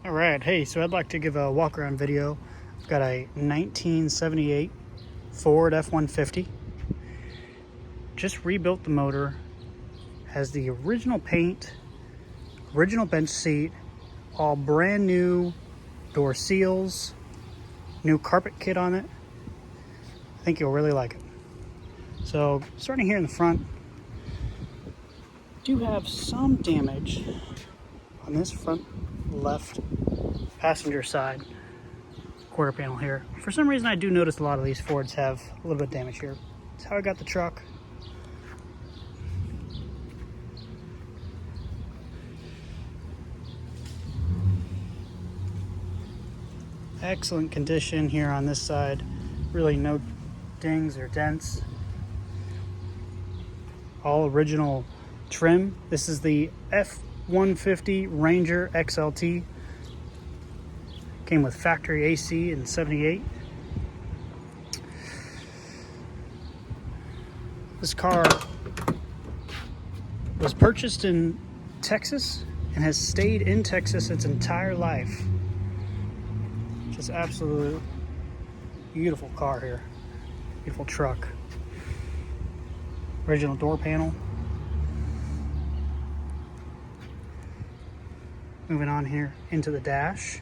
All right, hey, so I'd like to give a walk around video. I've got a 1978 Ford F-150. Just rebuilt the motor. Has the original paint, original bench seat, all brand new door seals, new carpet kit on it. I think you'll really like it. So starting here in the front, do have some damage on this front left passenger side quarter panel here. For some reason I do notice a lot of these Fords have a little bit of damage here. That's how I got the truck. Excellent condition here on this side. Really no dings or dents. All original trim. This is the F-150 Ranger XLT. Came with factory AC in '78. This car was purchased in Texas and has stayed in Texas its entire life. Just absolute beautiful car here. Beautiful truck. Original door panel. Moving on here into the dash.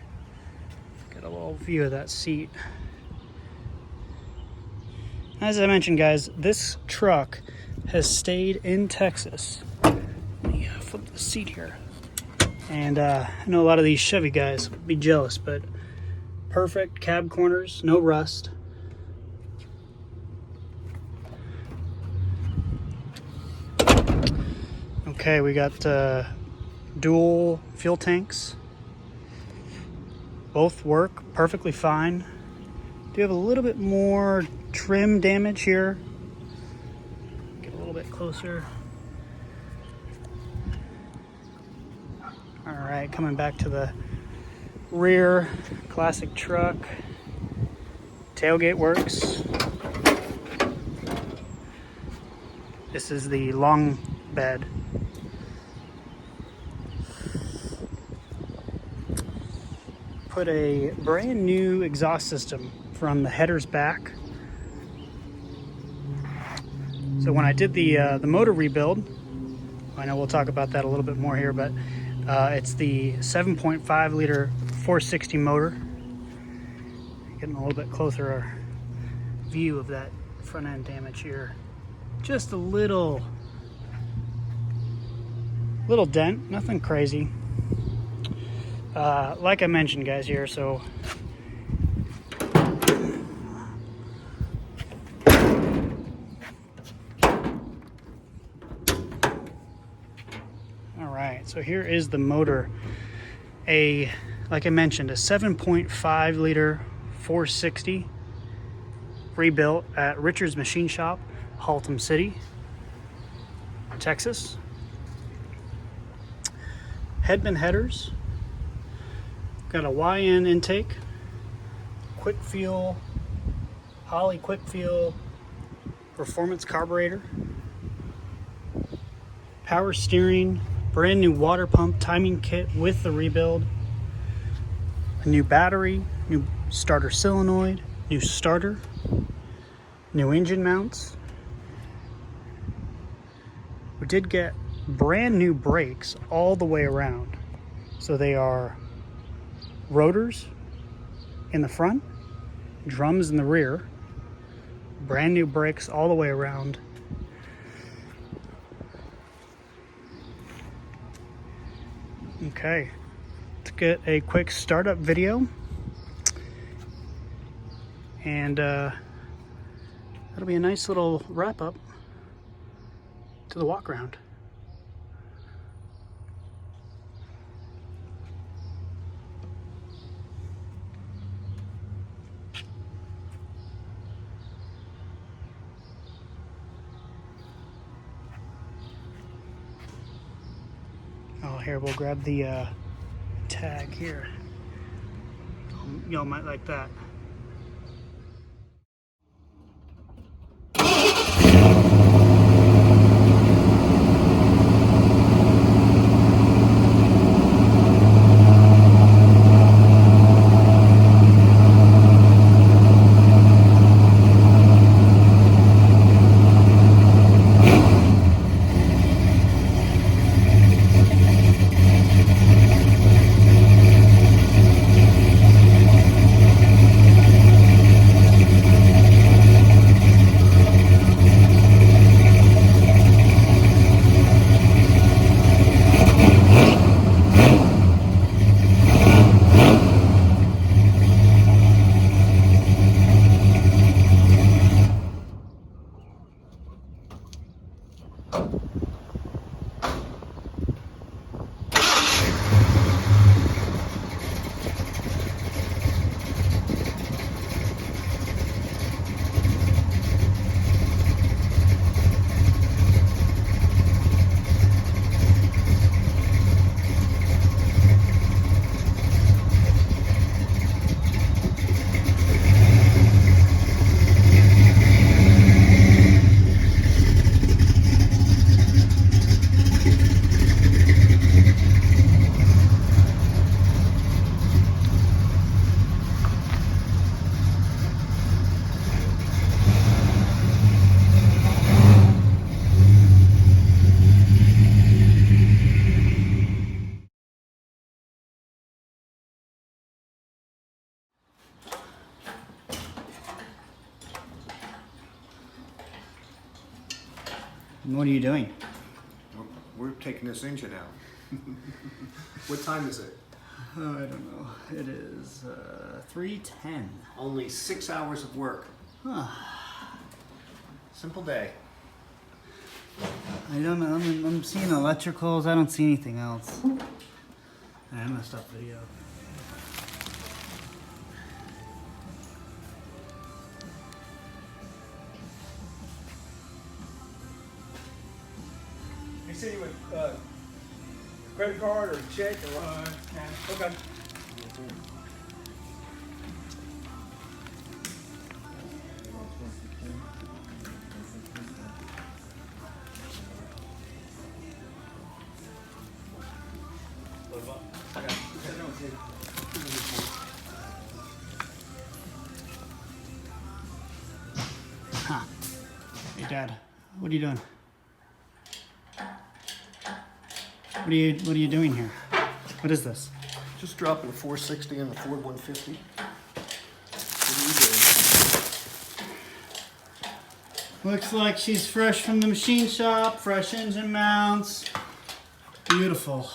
Get a little view of that seat. As I mentioned, guys, this truck has stayed in Texas. Let me flip the seat here. And I know a lot of these Chevy guys would be jealous, but perfect cab corners, no rust. Okay, we got dual fuel tanks. Both work perfectly fine. Do have a little bit more trim damage here. Get a little bit closer. All right, coming back to the rear, classic truck. Tailgate works. This is the long bed. Put a brand new exhaust system from the headers back. So when I did the motor rebuild, I know we'll talk about that a little bit more here, but it's the 7.5 liter 460 motor. Getting a little bit closer view of that front end damage here. Just a little dent, nothing crazy. Like I mentioned, guys, here, so all right, so here is the motor. Like I mentioned, a 7.5 liter 460 rebuilt at Richard's Machine Shop, Haltom City, Texas. Headman headers. Got a Weiand intake, quick fuel, Holley quick fuel, performance carburetor, power steering, brand new water pump timing kit with the rebuild, a new battery, new starter solenoid, new starter, new engine mounts. We did get brand new brakes all the way around. So they are rotors in the front, drums in the rear, brand new brakes all the way around. Okay, let's get a quick startup video, and that'll be a nice little wrap up to the walk around. Oh, here, we'll grab the tag here. Y'all might like that. What are you doing? We're taking this engine out. What time is it? I don't know. It is 3:10. Only 6 hours of work. Huh. Simple day. I don't know. I'm seeing electricals. I don't see anything else. I'm gonna stop video. You see with credit card or check or what? Okay. Huh. Hey, Dad. What are you doing? What are you doing here? What is this? Just dropping a 460 and a Ford 150. What Looks like she's fresh from the machine shop. Fresh engine mounts. Beautiful.